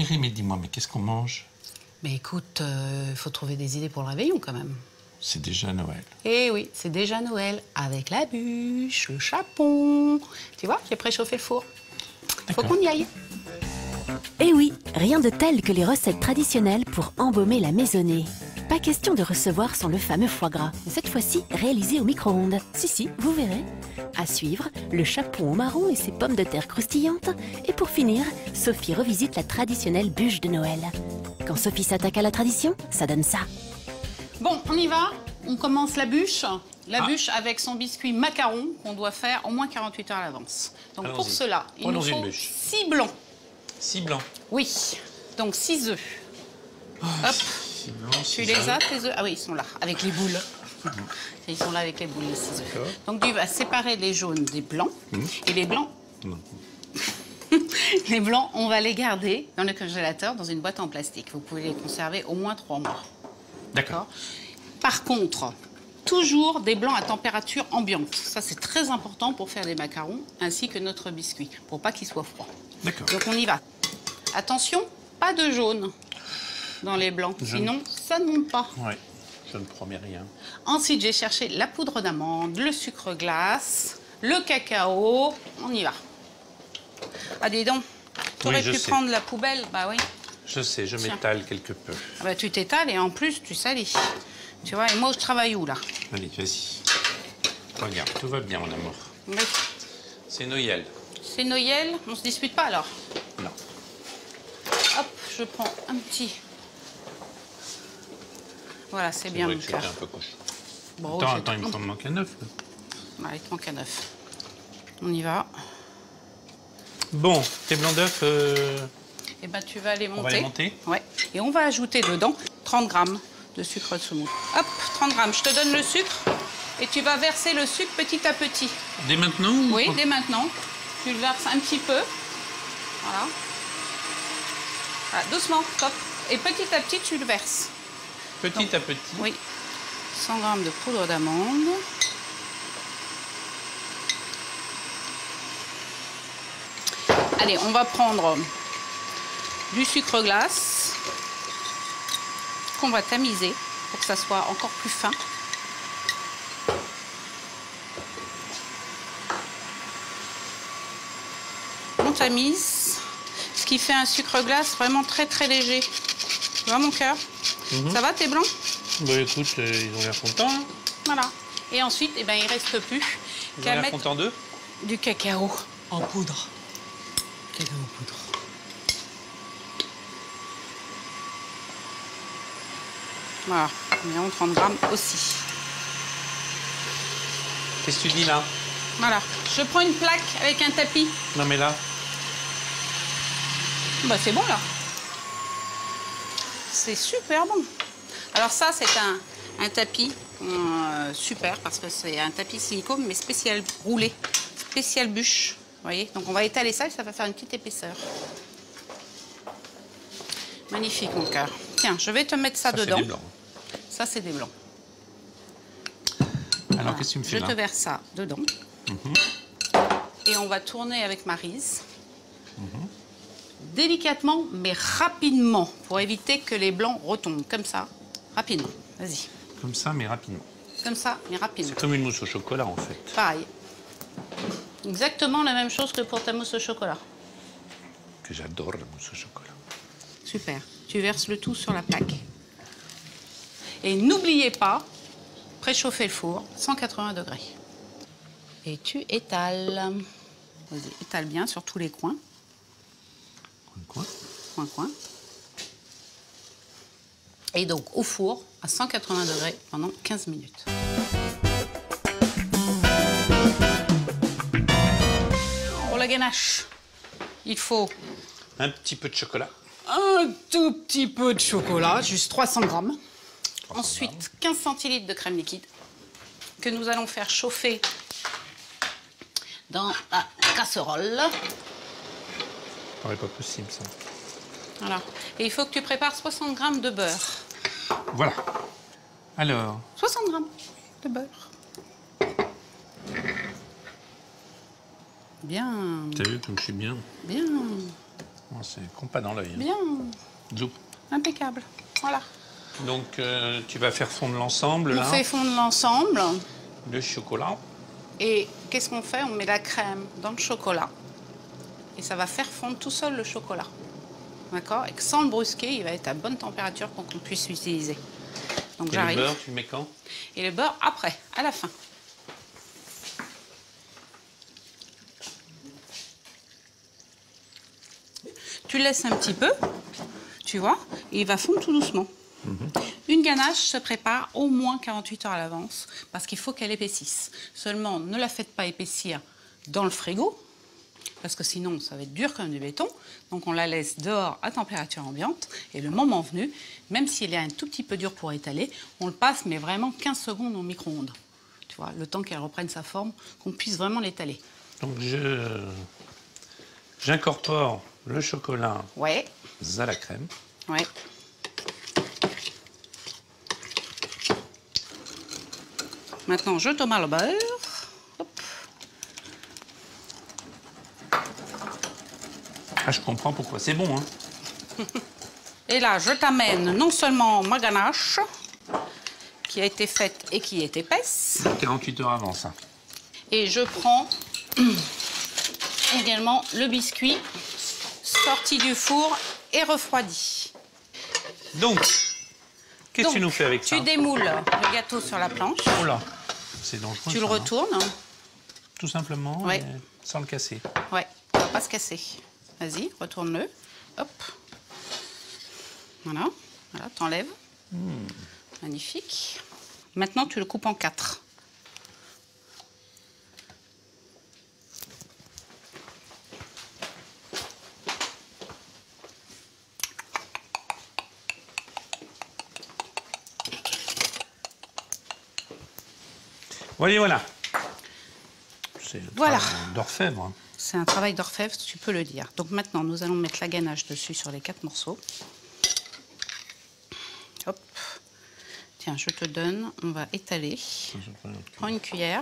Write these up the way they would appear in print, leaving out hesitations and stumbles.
Rémi, dis-moi, mais qu'est-ce qu'on mange? Mais écoute, faut trouver des idées pour le réveillon quand même. C'est déjà Noël. Eh oui, c'est déjà Noël, avec la bûche, le chapon. Tu vois, j'ai préchauffé le four. Faut qu'on y aille. Eh oui, rien de tel que les recettes traditionnelles pour embaumer la maisonnée. Pas question de recevoir sans le fameux foie gras, mais cette fois-ci réalisé au micro-ondes. Si, vous verrez. À suivre, le chapon au marron et ses pommes de terre croustillantes. Et pour finir, Sophie revisite la traditionnelle bûche de Noël. Quand Sophie s'attaque à la tradition, ça donne ça. Bon, on y va. On commence la bûche. La bûche avec son biscuit macaron qu'on doit faire au moins 48 heures à l'avance. Donc pour cela, il nous faut 6 blancs. 6 blancs. Oui, donc 6 œufs. Hop, tu les as tes œufs? Ah oui, ils sont là, avec les boules. Ils sont là avec les boules, les 6 œufs. Donc tu vas séparer les jaunes des blancs. Et les blancs, les blancs, on va les garder dans le congélateur, dans une boîte en plastique. Vous pouvez les conserver au moins 3 mois. D'accord. Par contre, toujours des blancs à température ambiante. Ça, c'est très important pour faire les macarons, ainsi que notre biscuit, pour pas qu'ils soient froids. D'accord. Donc on y va. Attention, pas de jaune dans les blancs, sinon ça ne monte pas. Oui, je ne promets rien. Ensuite, j'ai cherché la poudre d'amande, le sucre glace, le cacao. On y va. Ah, dis donc, tu aurais pu prendre la poubelle. Bah oui. Je sais, je m'étale quelque peu. Ah bah, tu t'étales et en plus, tu salis. Tu vois, et moi, je travaille où, là? Allez, vas-y. Regarde, tout va bien, mon amour. Oui. C'est Noël. C'est Noël, on se dispute pas, alors? Non. Hop, je prends un petit... Voilà, c'est bien, mon cœur. Un peu cochon. Bon, attends, il me manque un œuf. Bah, il te manque un œuf. On y va. Bon, tes blancs d'œufs... Eh ben, tu vas les monter. On va les monter? Ouais. Et on va ajouter dedans 30 grammes de sucre de semoule. Hop, 30 grammes. Je te donne le sucre et tu vas verser le sucre petit à petit. Dès maintenant? Oui, dès maintenant. Tu le verses un petit peu. Voilà. Voilà, doucement, stop. Et petit à petit, tu le verses. Petit à petit? Oui. 100 grammes de poudre d'amande. Allez, on va prendre du sucre glace qu'on va tamiser pour que ça soit encore plus fin. On tamise, ce qui fait un sucre glace vraiment très très léger. Tu vois mon cœur? Ça va tes blancs? Bah écoute, ils ont l'air contents. Hein. Voilà. Et ensuite, eh ben, il ne reste plus qu'à mettre contents d'eux? Du cacao en poudre. Cacao en poudre. Voilà, environ 30 grammes aussi. Qu'est-ce que tu dis là? Voilà, je prends une plaque avec un tapis. Non mais là? Bah c'est bon là. C'est super bon. Alors ça, c'est un tapis super parce que c'est un tapis silicone mais spécial roulé, spécial bûche. Vous voyez? Donc on va étaler ça et ça va faire une petite épaisseur. Magnifique mon cœur. Tiens, je vais te mettre ça dedans. Ça, c'est des blancs. Alors, voilà. Qu'est-ce que tu me fais là? Je te verse ça dedans. Et on va tourner avec Maryse. Délicatement, mais rapidement, pour éviter que les blancs retombent. Comme ça, rapidement. Vas-y. Comme ça, mais rapidement. Comme ça, mais rapidement. C'est comme une mousse au chocolat, en fait. Pareil. Exactement la même chose que pour ta mousse au chocolat. Que j'adore, la mousse au chocolat. Super. Tu verses le tout sur la plaque. Et n'oubliez pas, préchauffer le four, 180 degrés. Et tu étales. Vas-y, étale bien sur tous les coins. Coin. Coin. Et donc au four, à 180 degrés, pendant 15 minutes. Pour la ganache, il faut... Un petit peu de chocolat. Un tout petit peu de chocolat, juste 300 grammes. Ensuite, 15 centilitres de crème liquide que nous allons faire chauffer dans la casserole. Ça paraît pas possible, ça. Voilà. Et il faut que tu prépares 60 grammes de beurre. Voilà. Alors 60 grammes de beurre. Bien. T'as vu comme je suis bien? Bien. Oh, c'est compas dans l'œil. Hein. Bien, Zoup. impeccable. Voilà. Donc, tu vas faire fondre l'ensemble, On là. fait fondre l'ensemble. Le chocolat. Et qu'est-ce qu'on fait? On met la crème dans le chocolat. Et ça va faire fondre tout seul le chocolat. D'accord? Et que sans le brusquer, il va être à bonne température pour qu'on puisse l'utiliser. Donc Et j'arrive. le beurre, tu mets quand? Et le beurre après, à la fin. Tu le laisses un petit peu, tu vois, et il va fondre tout doucement. Une ganache se prépare au moins 48 heures à l'avance parce qu'il faut qu'elle épaississe. Seulement, ne la faites pas épaissir dans le frigo parce que sinon, ça va être dur comme du béton. Donc, on la laisse dehors à température ambiante et le moment venu, même s'il est un tout petit peu dur pour étaler, on le passe, mais vraiment 15 secondes au micro-ondes. Tu vois, le temps qu'elle reprenne sa forme, qu'on puisse vraiment l'étaler. Donc, j'incorpore le chocolat Ouais, à la crème. ouais. Maintenant, je tomate le beurre. Hop. Ah, je comprends pourquoi. C'est bon, hein. Et là, je t'amène non seulement ma ganache, qui a été faite et qui est épaisse, 48 heures avant, ça. et je prends également le biscuit sorti du four et refroidi. Donc, qu'est-ce que tu Donc, nous fais avec ça? Tu démoules le gâteau sur la planche, Oh là, c'est dangereux. tu ça, le non? retournes. Tout simplement, Ouais. et sans le casser. Ouais, ça va pas se casser. Vas-y, retourne-le. Hop. Voilà, voilà, t'enlèves. Magnifique. Maintenant, tu le coupes en 4. Voyez, voilà. C'est le Voilà. travail d'orfèvre. Hein. C'est un travail d'orfèvre, tu peux le dire. Donc maintenant, nous allons mettre la ganache dessus sur les 4 morceaux. Hop. Tiens, je te donne, on va étaler. Prends une cuillère.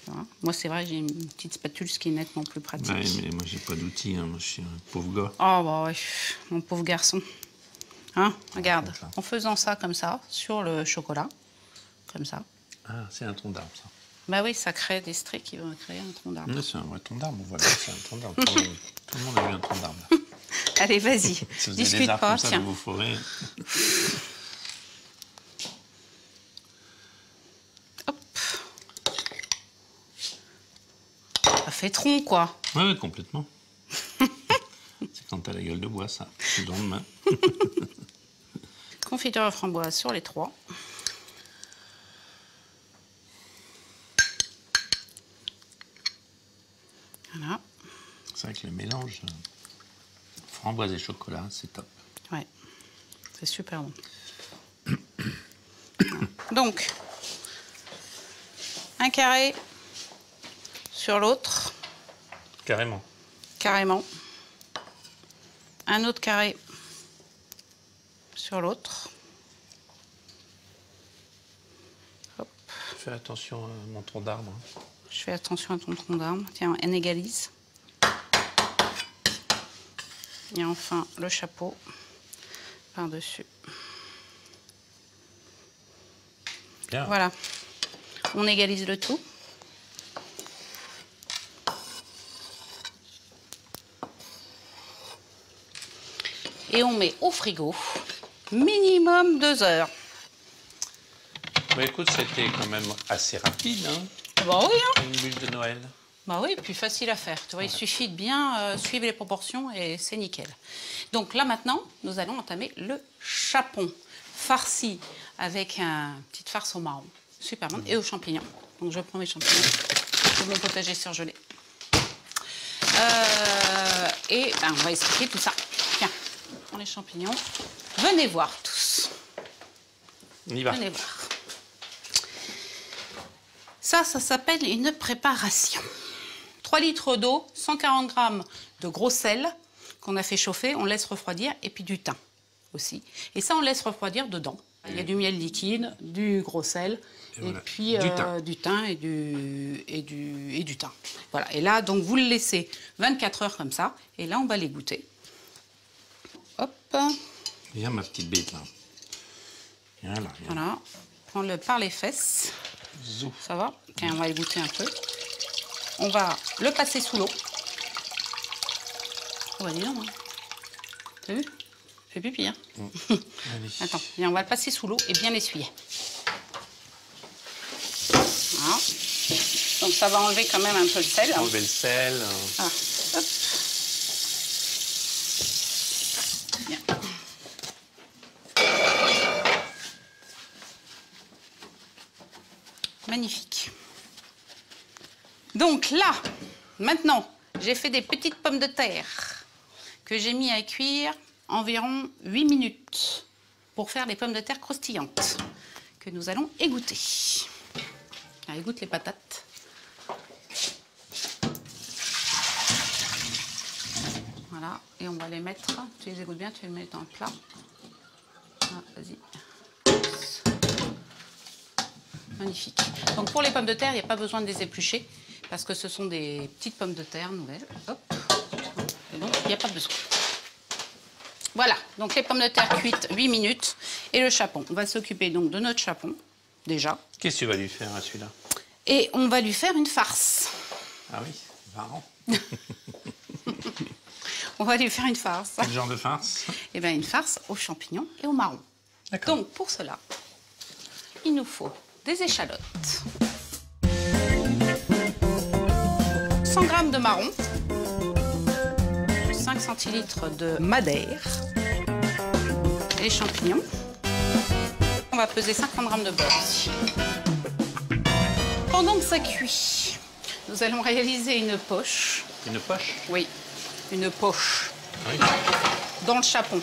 Voilà. Moi, c'est vrai, j'ai une petite spatule, ce qui est nettement plus pratique. Ouais, mais moi, j'ai pas d'outils. Hein. Moi, je suis un pauvre gars. Oh, bah ouais, mon pauvre garçon. Hein, regarde, comme ça. en faisant ça comme ça, sur le chocolat, comme ça. Ah, c'est un tronc d'arbre, ça. Bah oui, ça crée des stries qui vont créer un tronc d'arbre. Ouais, c'est un vrai tronc d'arbre. Voilà, c'est un tronc d'arbre. Tout le monde a vu un tronc d'arbre. Allez, vas-y, Si vous avez des discute arbres pas, comme ça tiens. dans vos forêts. Hop. Ça fait tronc, quoi. Ouais, complètement. C'est quand t'as la gueule de bois, ça. C'est le lendemain. Confiture de framboise sur les 3. Voilà. C'est vrai que le mélange framboise et chocolat, c'est top. Ouais, c'est super bon. Donc, un carré sur l'autre, Carrément. carrément. Un autre carré sur l'autre. Hop. Fais attention à mon tronc d'arbre. Hein. Je fais attention à ton tronc d'arbre. Tiens, on égalise. Et enfin, le chapeau par-dessus. Bien. Voilà. On égalise le tout. Et on met au frigo minimum 2 heures. Bah écoute, c'était quand même assez rapide, hein, Bah oui, hein. une bûche de Noël. Bah oui, puis facile à faire. Tu vois, il suffit de bien suivre les proportions et c'est nickel. Donc là maintenant, nous allons entamer le chapon farci avec une petite farce au marron. Super bon. Et aux champignons. Donc je prends mes champignons. C'est mon potager surgelé. Et ben, on va expliquer tout ça. Tiens, je prends les champignons. Venez voir tous. On y va. Venez voir. Ça s'appelle une préparation. 3 litres d'eau, 140 grammes de gros sel qu'on a fait chauffer, on laisse refroidir, et puis du thym aussi. Et ça, on laisse refroidir dedans. Il y a du miel liquide, du gros sel, et voilà. puis du thym et du thym. Voilà. Et là, donc, vous le laissez 24 heures comme ça. Et là, on va l'égoutter. Hop. Viens, ma petite bête, là. Viens là. Viens. Voilà. Prends-le par les fesses. Zou. Ça va? Et on va égoutter un peu. On va le passer sous l'eau. Oh, bah dis donc, hein. T'as vu? Fais pipi, hein. Allez. Attends, viens, on va le passer sous l'eau et bien l'essuyer. Voilà. Donc ça va enlever quand même un peu le sel. Enlever le sel. Ah, hop. Bien. Magnifique. Donc là, maintenant, j'ai fait des petites pommes de terre que j'ai mis à cuire environ 8 minutes pour faire les pommes de terre croustillantes que nous allons égoutter. Alors, égoutte les patates. Voilà, et on va les mettre, tu les égouttes bien, tu les mets dans le plat. Ah, vas-y. Magnifique. Donc pour les pommes de terre, il n'y a pas besoin de les éplucher parce que ce sont des petites pommes de terre nouvelles. Hop. Et donc, il n'y a pas besoin. Voilà, donc les pommes de terre cuites 8 minutes et le chapon. On va s'occuper donc de notre chapon, déjà. Qu'est-ce que tu vas lui faire à celui-là? Et on va lui faire une farce. Ah oui, marrant. On va lui faire une farce. Quel genre de farce? Eh bien, une farce aux champignons et aux marrons. D'accord. Donc, pour cela, il nous faut des échalotes, 100 g de marrons, 5 centilitres de madère, les champignons. On va peser 50 g de beurre aussi. Pendant que ça cuit, nous allons réaliser une poche. Une poche? Oui, une poche Oui. dans le chapon.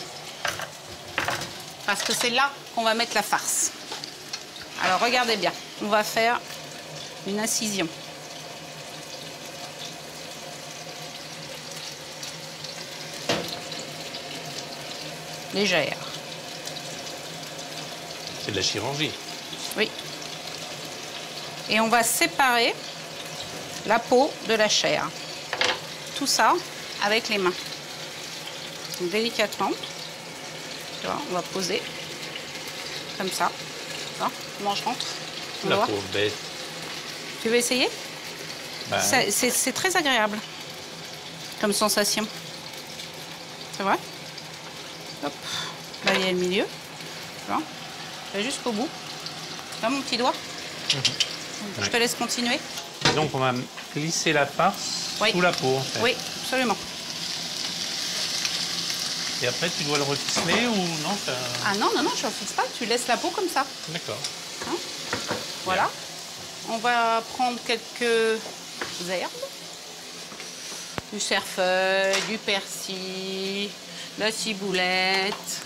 Parce que c'est là qu'on va mettre la farce. Alors regardez bien, on va faire une incision. Légère. C'est de la chirurgie. Oui. Et on va séparer la peau de la chair. Tout ça avec les mains. Donc, délicatement. Tu vois, on va poser comme ça. Ça, comment je rentre? On va La voir. pauvre bête. Tu veux essayer? Bah, C'est très agréable comme sensation. C'est vrai? Hop. Là, il y a le milieu. Tu vois? Tu vas jusqu'au bout. Là, mon petit doigt. Je te laisse continuer. et donc on va glisser la farce Oui. sous la peau en fait. Oui, absolument. Et après tu dois le reficeler ou non ça... Ah non, non, non, je ne fixe pas. Tu laisses la peau comme ça. D'accord. Hein? Voilà. On va prendre quelques herbes. Du cerfeuil, du persil, de la ciboulette.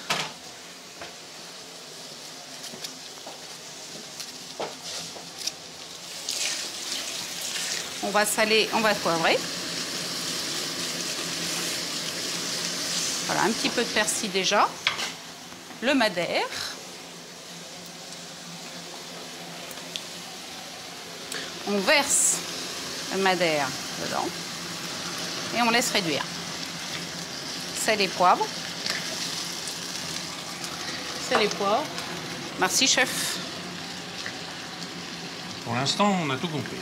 On va saler, on va poivrer. Voilà, un petit peu de persil déjà. Le madère. On verse le madère dedans. Et on laisse réduire. Sel et poivre. Sel et poivre. Merci, chef. Pour l'instant on a tout compris.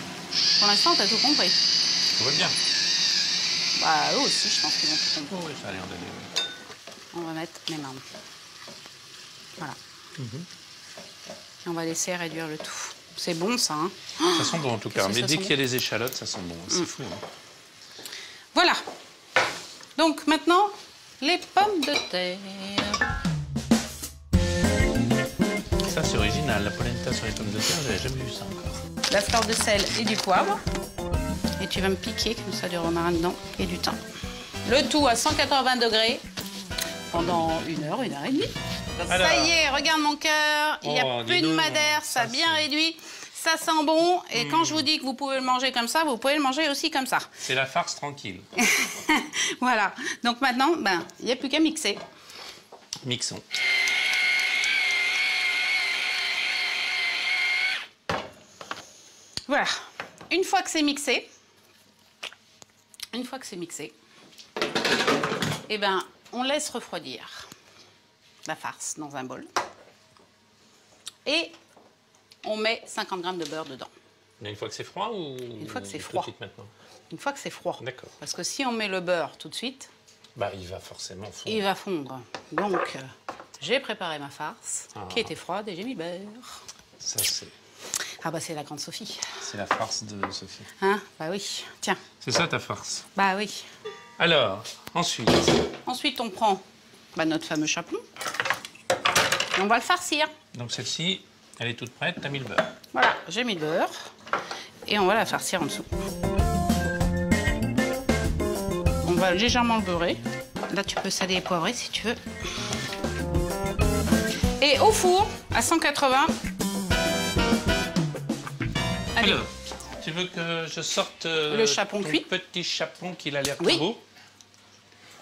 Pour l'instant, tu as tout compris. Tout va bien. Bah, eux aussi, je pense qu'ils vont tout comprendre. Oh, oui, ça a l'air d'aller. Oui. On va mettre les mains. Voilà. Et on va laisser réduire le tout. C'est bon, ça, hein? Ça sent bon en tout cas. Qu'est-ce que Mais ça dès sent qu'il y a les échalotes, ça sent bon. C'est fou. Hein. Voilà. Donc, maintenant, les pommes de terre. Ça c'est original. La polenta sur les pommes de terre, j'avais jamais vu ça encore. La fleur de sel et du poivre. Et tu vas me piquer comme ça du romarin dedans et du thym. Le tout à 180 degrés pendant 1 heure, 1 heure et demie. Alors. Ça y est, regarde mon cœur. Il n'y a Oh, plus dis de donc, madère, ça a ça, bien c'est- réduit. Ça sent bon. Et quand je vous dis que vous pouvez le manger comme ça, vous pouvez le manger aussi comme ça. C'est la farce tranquille. Voilà. Donc maintenant, ben, il n'y a plus qu'à mixer. Mixons. Voilà. Une fois que c'est mixé, eh ben, on laisse refroidir la farce dans un bol. Et on met 50 g de beurre dedans. Mais une fois que c'est froid ou une fois que c'est froid. Tout de suite maintenant? Une fois que c'est froid. D'accord. Parce que si on met le beurre tout de suite, bah, il va forcément fondre. Il va fondre. Donc, j'ai préparé ma farce qui était froide et j'ai mis le beurre. Ça, c'est... Ah bah c'est la grande Sophie. C'est la farce de Sophie. Hein? Bah oui. Tiens. C'est ça ta farce? Bah oui. Alors, ensuite? Ensuite, on prend notre fameux chapelon. Et on va le farcir. Donc celle-ci, elle est toute prête, t'as mis le beurre. Voilà, j'ai mis le beurre. Et on va la farcir en dessous. On va légèrement le beurrer. Là, tu peux saler et poivrer si tu veux. Et au four, à 180. Allez. Alors, tu veux que je sorte le chapon cuit? Petit chapon qu'il a l'air tout beau.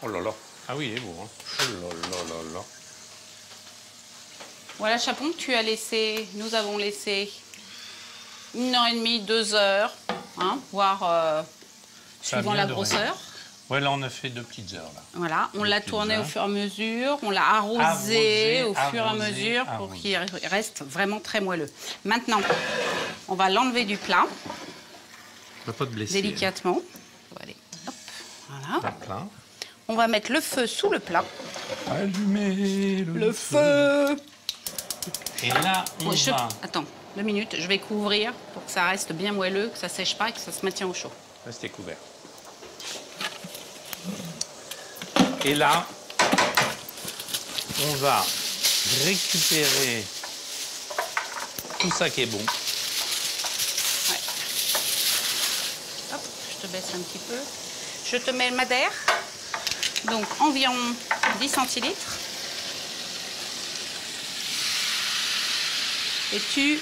Oh là là. Ah oui, il est beau. Hein. Oh là là là là. Voilà, chapon, tu as laissé, nous avons laissé 1h30, 2 heures, hein, voire suivant la grosseur. Ouais, là, on a fait 2 petites heures. Là. Voilà, on l'a tourné au fur et à mesure, on l'a arrosé au fur et à mesure pour qu'il reste vraiment très moelleux. Maintenant, on va l'enlever du plat. On va pas te blesser. Délicatement. Allez, hop, voilà. Plat. On va mettre le feu sous le plat. Allumer le feu. Et là, on va... Attends, 2 minutes, je vais couvrir pour que ça reste bien moelleux, que ça sèche pas et que ça se maintienne au chaud. Restez couvert. Et là, on va récupérer tout ça qui est bon. Ouais. Hop, je te baisse un petit peu. Je te mets le madère, donc environ 10 centilitres. Et tu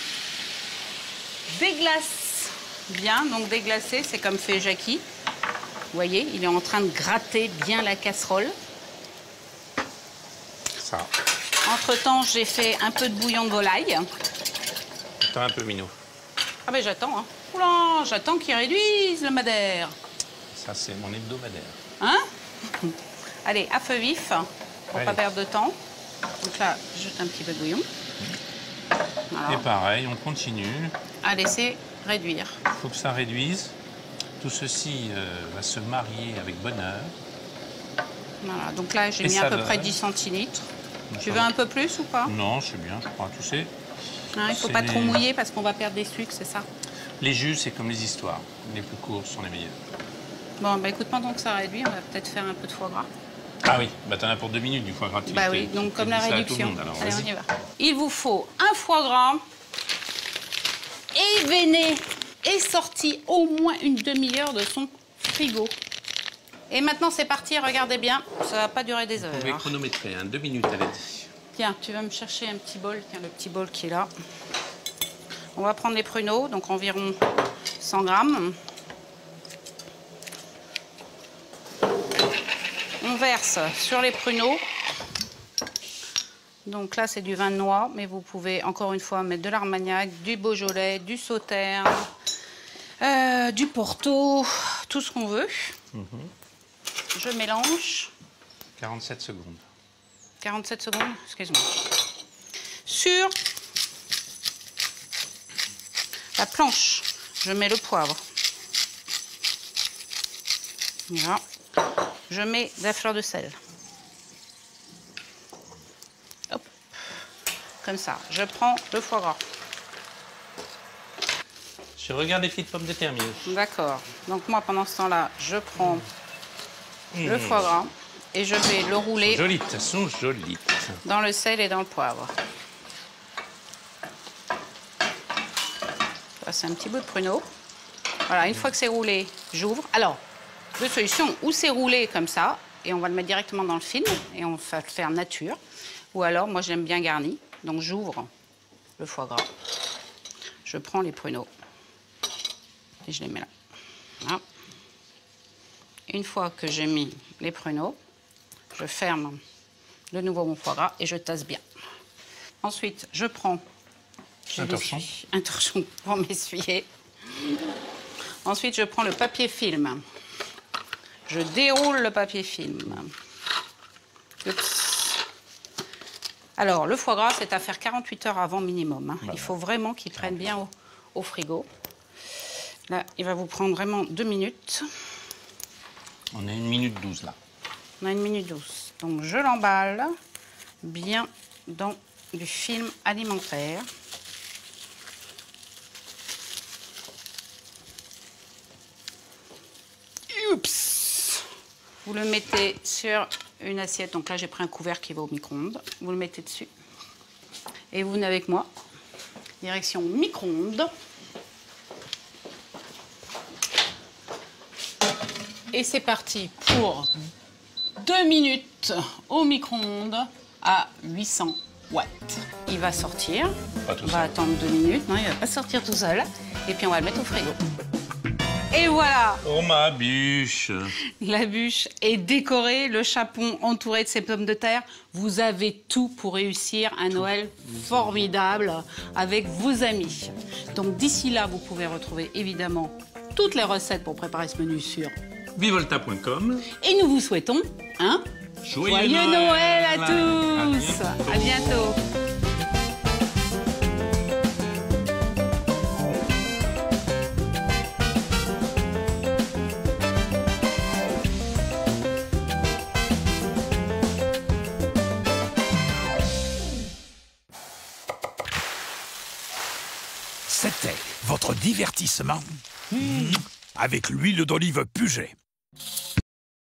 déglaces bien. Donc déglacer, c'est comme fait Jackie. Vous voyez, il est en train de gratter bien la casserole. Ça. Entre-temps, j'ai fait un peu de bouillon de volaille. Attends un peu, Minou. Ah ben j'attends, hein. Oula, j'attends qu'il réduise le madère. Ça, c'est mon hebdomadaire. Hein? Allez, à feu vif, pour pas perdre de temps. Donc là, juste un petit peu de bouillon. Voilà. Et pareil, on continue. À laisser réduire. Il faut que ça réduise. Tout ceci va se marier avec bonheur. Voilà, donc là, j'ai mis à peu près 10 centilitres. Tu veux un peu plus ou pas? Non, c'est bien, je crois. Tu sais. Hein, il ne faut pas trop mouiller parce qu'on va perdre des sucres, c'est ça? Les jus, c'est comme les histoires. Les plus courts sont les meilleurs. Bon, bah écoute, pendant que ça réduit, on va peut-être faire un peu de foie gras. Ah oui, bah t'en as pour 2 minutes du foie gras. Bah oui, donc comme la réduction. Monde, alors, allez, on y va. Il vous faut un foie gras éveiné et sorti au moins une demi-heure de son frigo. Et maintenant, c'est parti, regardez bien, ça va pas durer des heures. Vous pouvez chronométrer, hein, 2 minutes, elle a dit. Tiens, tu vas me chercher un petit bol, tiens, le petit bol qui est là. On va prendre les pruneaux, donc environ 100 grammes. On verse sur les pruneaux. Donc là, c'est du vin de noix, mais vous pouvez encore une fois mettre de l'Armagnac, du Beaujolais, du Sauterne, du Porto, tout ce qu'on veut. Je mélange. 47 secondes. 47 secondes, excuse-moi. Sur la planche, je mets le poivre. Voilà. Je mets de la fleur de sel. Hop. Comme ça. Je prends le foie gras. Je regarde les petites pommes de terre, Minou. D'accord. Donc moi, pendant ce temps-là, je prends le foie gras et je vais le rouler. Jolies, elles sont jolies. Dans le sel et dans le poivre. C'est un petit bout de pruneau. Voilà, une fois que c'est roulé, j'ouvre. Alors, deux solutions. Ou c'est roulé comme ça, et on va le mettre directement dans le film, et on va le faire nature. Ou alors, moi, j'aime bien garni. Donc, j'ouvre le foie gras. Je prends les pruneaux. Et je les mets là. Voilà. Une fois que j'ai mis les pruneaux, je ferme de nouveau mon foie gras et je tasse bien. Ensuite, je prends un torchon pour m'essuyer. Ensuite, je prends le papier film. Je déroule le papier film. Oups. Alors, le foie gras, c'est à faire 48 heures avant minimum. Hein. Il faut vraiment qu'il prenne bien au frigo. Là, il va vous prendre vraiment 2 minutes. On a 1 minute 12 là. On a 1 minute 12. Donc, je l'emballe bien dans du film alimentaire. Oups! Vous le mettez sur une assiette. Donc là, j'ai pris un couvert qui va au micro-ondes. Vous le mettez dessus. Et vous venez avec moi. Direction micro-ondes. Et c'est parti pour 2 minutes au micro-ondes à 800 watts. Il va sortir. On va attendre 2 minutes. Non, il ne va pas sortir tout seul. Et puis on va le mettre au frigo. Et voilà! Oh, ma bûche! La bûche est décorée, le chapon entouré de ses pommes de terre. Vous avez tout pour réussir un Noël formidable avec vos amis. Donc d'ici là, vous pouvez retrouver évidemment toutes les recettes pour préparer ce menu sur Vivolta.com. Et nous vous souhaitons un joyeux Noël à tous! À bientôt! C'était votre divertissement avec l'huile d'olive Puget.